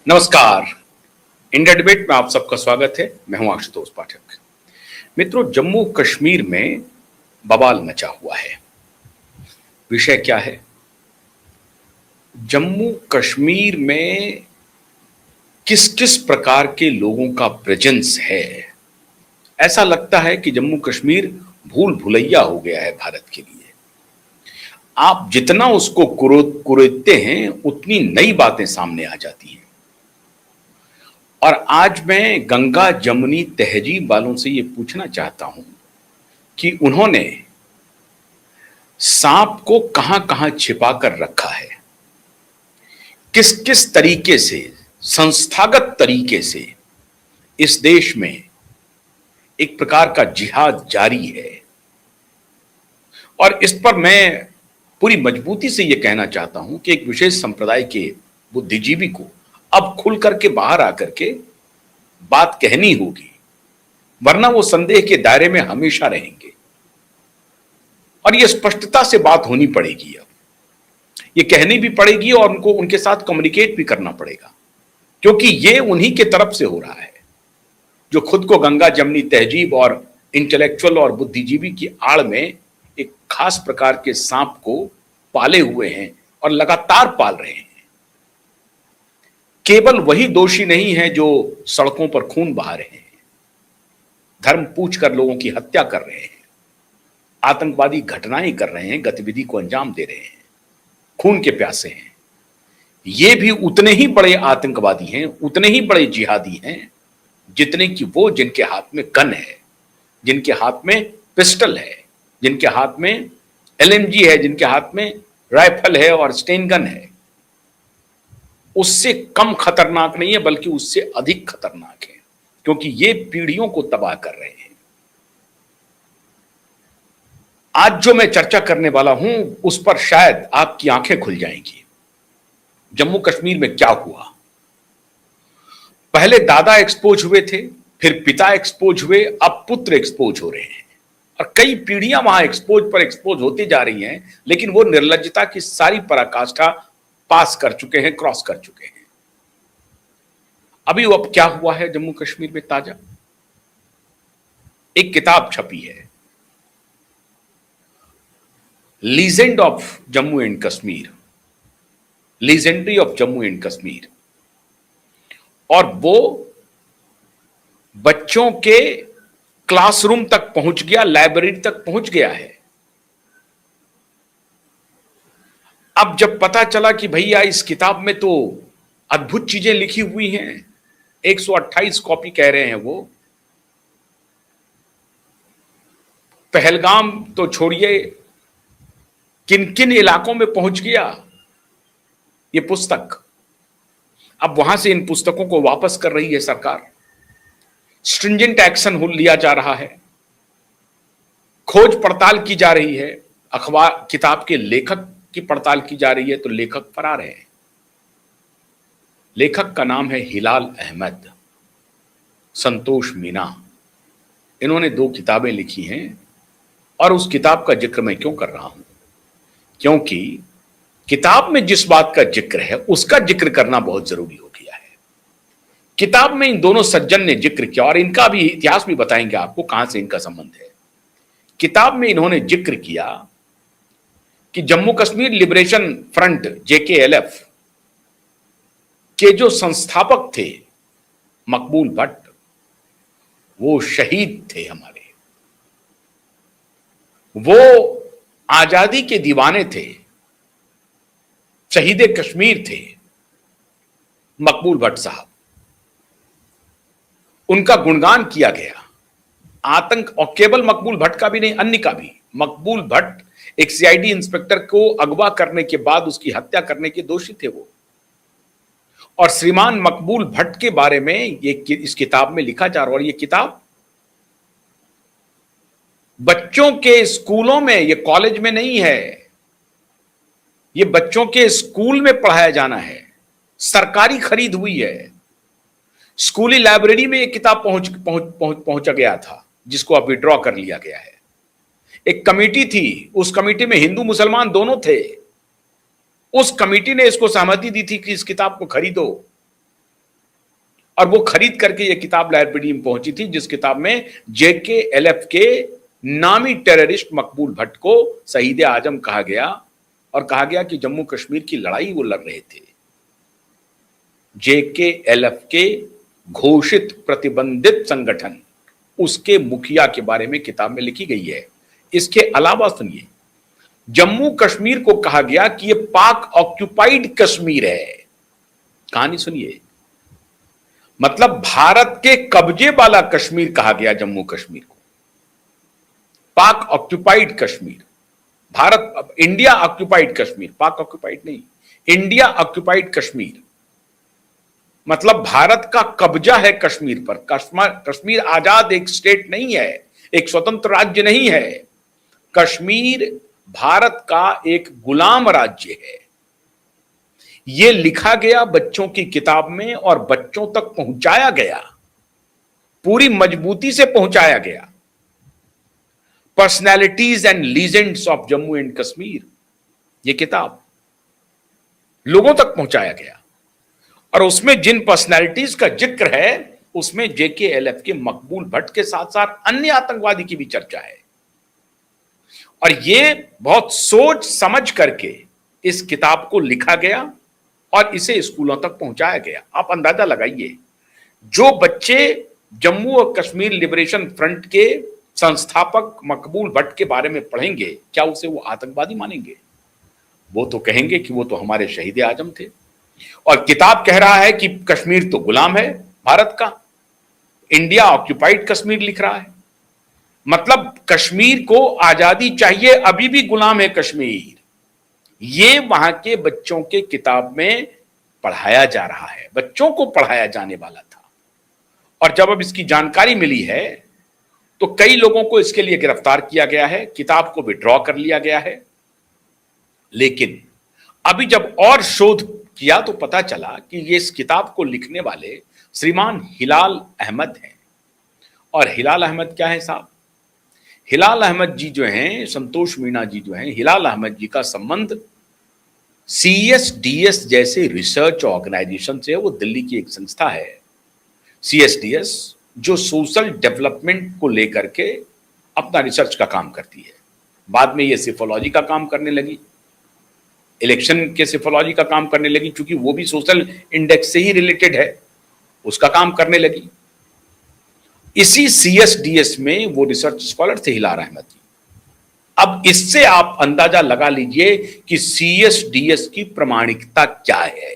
नमस्कार। India debate में आप सबका स्वागत है। मैं हूं आशुतोष पाठक। मित्रों, जम्मू कश्मीर में बवाल मचा हुआ है। विषय क्या है? जम्मू कश्मीर में किस किस प्रकार के लोगों का प्रेजेंस है। ऐसा लगता है कि जम्मू कश्मीर भूल भुलैया हो गया है भारत के लिए। आप जितना उसको कुरेदते हैं उतनी नई बातें सामने आ जाती हैं। और आज मैं गंगा जमुनी तहजीब वालों से यह पूछना चाहता हूं कि उन्होंने सांप को कहां कहां छिपा कर रखा है, किस किस तरीके से, संस्थागत तरीके से इस देश में एक प्रकार का जिहाद जारी है। और इस पर मैं पूरी मजबूती से यह कहना चाहता हूं कि एक विशेष संप्रदाय के बुद्धिजीवी को अब खुल करके बाहर आकर के बात कहनी होगी, वरना वो संदेह के दायरे में हमेशा रहेंगे। और ये स्पष्टता से बात होनी पड़ेगी। अब ये कहनी भी पड़ेगी और उनको उनके साथ कम्युनिकेट भी करना पड़ेगा, क्योंकि ये उन्हीं के तरफ से हो रहा है जो खुद को गंगा जमनी तहजीब और इंटेलेक्चुअल और बुद्धिजीवी की आड़ में एक खास प्रकार के सांप को पाले हुए हैं और लगातार पाल रहे हैं। केवल वही दोषी नहीं है जो सड़कों पर खून बहा रहे हैं, धर्म पूछकर लोगों की हत्या कर रहे हैं, आतंकवादी घटनाएं कर रहे हैं, गतिविधि को अंजाम दे रहे हैं, खून के प्यासे हैं। ये भी उतने ही बड़े आतंकवादी हैं, उतने ही बड़े जिहादी हैं जितने कि वो जिनके हाथ में गन है, जिनके हाथ में पिस्टल है, जिनके हाथ में एलएमजी है, जिनके हाथ में राइफल है और स्टेन गन है। उससे कम खतरनाक नहीं है, बल्कि उससे अधिक खतरनाक है, क्योंकि ये पीढ़ियों को तबाह कर रहे हैं। आज जो मैं चर्चा करने वाला हूं उस पर शायद आपकी आंखें खुल जाएंगी। जम्मू कश्मीर में क्या हुआ? पहले दादा एक्सपोज हुए थे, फिर पिता एक्सपोज हुए, अब पुत्र एक्सपोज हो रहे हैं। और कई पीढ़ियां वहां एक्सपोज पर एक्सपोज होती जा रही हैं, लेकिन वो निर्लज्जता की सारी पराकाष्ठा पास कर चुके हैं, क्रॉस कर चुके हैं। अभी अब क्या हुआ है जम्मू कश्मीर में ताजा? एक किताब छपी है, legend of Jammu and Kashmir, legendary of Jammu and Kashmir. और वो बच्चों के क्लासरूम तक पहुंच गया, लाइब्रेरी तक पहुंच गया है। अब जब पता चला कि भैया इस किताब में तो अद्भुत चीजें लिखी हुई हैं, 128 कॉपी कह रहे हैं वो। पहलगाम तो छोड़िए, किन किन इलाकों में पहुंच गया ये पुस्तक। अब वहां से इन पुस्तकों को वापस कर रही है सरकार, स्ट्रिंजेंट एक्शन लिया जा रहा है, खोज पड़ताल की जा रही है, अखबार किताब के लेखक की पड़ताल की जा रही है, तो लेखक फरार है। लेखक का नाम है हिलाल अहमद, संतोष मीना। इन्होंने 2 किताबें लिखी हैं। और उस किताब का जिक्र मैं क्यों कर रहा हूं? क्योंकि किताब में जिस बात का जिक्र है उसका जिक्र करना बहुत जरूरी हो गया है। किताब में इन दोनों सज्जन ने जिक्र किया, और इनका भी इतिहास भी बताएंगे आपको कहां से इनका संबंध है। किताब में इन्होंने जिक्र किया कि Jammu Kashmir liberation front JKLF के जो संस्थापक थे मकबूल भट्ट, वो शहीद थे हमारे। वो आजादी के दीवाने थे, शहीद कश्मीर थे मकबूल भट्ट साहब। उनका गुणगान किया गया। आतंक, और केवल मकबूल भट्ट का भी नहीं, अन्य का भी। मकबूल भट्ट एक CID इंस्पेक्टर को अगवा करने के बाद उसकी हत्या करने के दोषी थे वो। और श्रीमान मकबूल भट्ट के बारे में ये इस किताब में लिखा जा रहा है। और ये किताब बच्चों के स्कूलों में, ये कॉलेज में नहीं है, ये बच्चों के स्कूल में पढ़ाया जाना है। सरकारी खरीद हुई है। स्कूली लाइब्रेरी में ये किताब पहुंचा गया था, जिसको अब विड्रॉ कर लिया गया है। एक कमेटी थी, उस कमेटी में हिंदू मुसलमान दोनों थे। उस कमेटी ने इसको सहमति दी थी कि इस किताब को खरीदो। और वो खरीद करके ये किताब लाइब्रेरी में पहुंची थी, जिस किताब में JKLF के नामी टेररिस्ट मकबूल भट्ट को शहीद आजम कहा गया और कहा गया कि जम्मू कश्मीर की लड़ाई वो लड़ रहे थे। JKLF के घोषित प्रतिबंधित संगठन, उसके मुखिया के बारे में किताब में लिखी गई है। इसके अलावा सुनिए, जम्मू कश्मीर को कहा गया कि यह पाक ऑक्यूपाइड कश्मीर है। कहानी सुनिए, मतलब भारत के कब्जे वाला कश्मीर कहा गया जम्मू कश्मीर को, पाक occupied Kashmir. Bharat, India occupied Kashmir, पाक ऑक्यूपाइड नहीं, इंडिया ऑक्यूपाइड कश्मीर, मतलब भारत का कब्जा है कश्मीर पर। कश्मीर आजाद एक स्टेट नहीं है, एक स्वतंत्र राज्य नहीं है। कश्मीर भारत का एक गुलाम राज्य है। यह लिखा गया बच्चों की किताब में और बच्चों तक पहुंचाया गया, पूरी मजबूती से पहुंचाया गया। Personalities and legends of Jammu and Kashmir, यह किताब लोगों तक पहुंचाया गया और उसमें जिन पर्सनैलिटीज का जिक्र है, उसमें JKLF के मकबूल भट्ट के साथ साथ अन्य आतंकवादी की भी चर्चा है। और यह बहुत सोच समझ करके इस किताब को लिखा गया और इसे स्कूलों तक पहुंचाया गया। आप अंदाजा लगाइए, जो बच्चे जम्मू और कश्मीर लिबरेशन फ्रंट के संस्थापक मकबूल भट्ट के बारे में पढ़ेंगे, क्या उसे वो आतंकवादी मानेंगे? वो तो कहेंगे कि वो तो हमारे शहीद आजम थे। और किताब कह रहा है कि कश्मीर तो गुलाम है भारत का, इंडिया ऑक्यूपाइड कश्मीर लिख रहा है। मतलब कश्मीर को आजादी चाहिए, अभी भी गुलाम है कश्मीर। ये वहां के बच्चों के किताब में पढ़ाया जा रहा है, बच्चों को पढ़ाया जाने वाला था। और जब अब इसकी जानकारी मिली है तो कई लोगों को इसके लिए गिरफ्तार किया गया है, किताब को विड्रॉ कर लिया गया है। लेकिन अभी जब और शोध किया तो पता चला कि ये इस किताब को लिखने वाले श्रीमान हिलाल अहमद हैं। और हिलाल अहमद क्या है साहब? हिलाल अहमद जी जो हैं, संतोष मीणा जी जो हैं, हिलाल अहमद जी का संबंध CSDS जैसे रिसर्च ऑर्गेनाइजेशन से है। वो दिल्ली की एक संस्था है CSDS, जो सोशल डेवलपमेंट को लेकर के अपना रिसर्च का काम करती है। बाद में ये सिफोलॉजी का काम करने लगी, इलेक्शन के सिफोलॉजी का काम करने लगी, क्योंकि वो भी सोशल इंडेक्स से ही रिलेटेड है, उसका काम करने लगी। इसी CSDS में वो रिसर्च स्कॉलर थे हिलाल अहमद जी। अब इससे आप अंदाजा लगा लीजिए कि CSDS की प्रामाणिकता क्या है।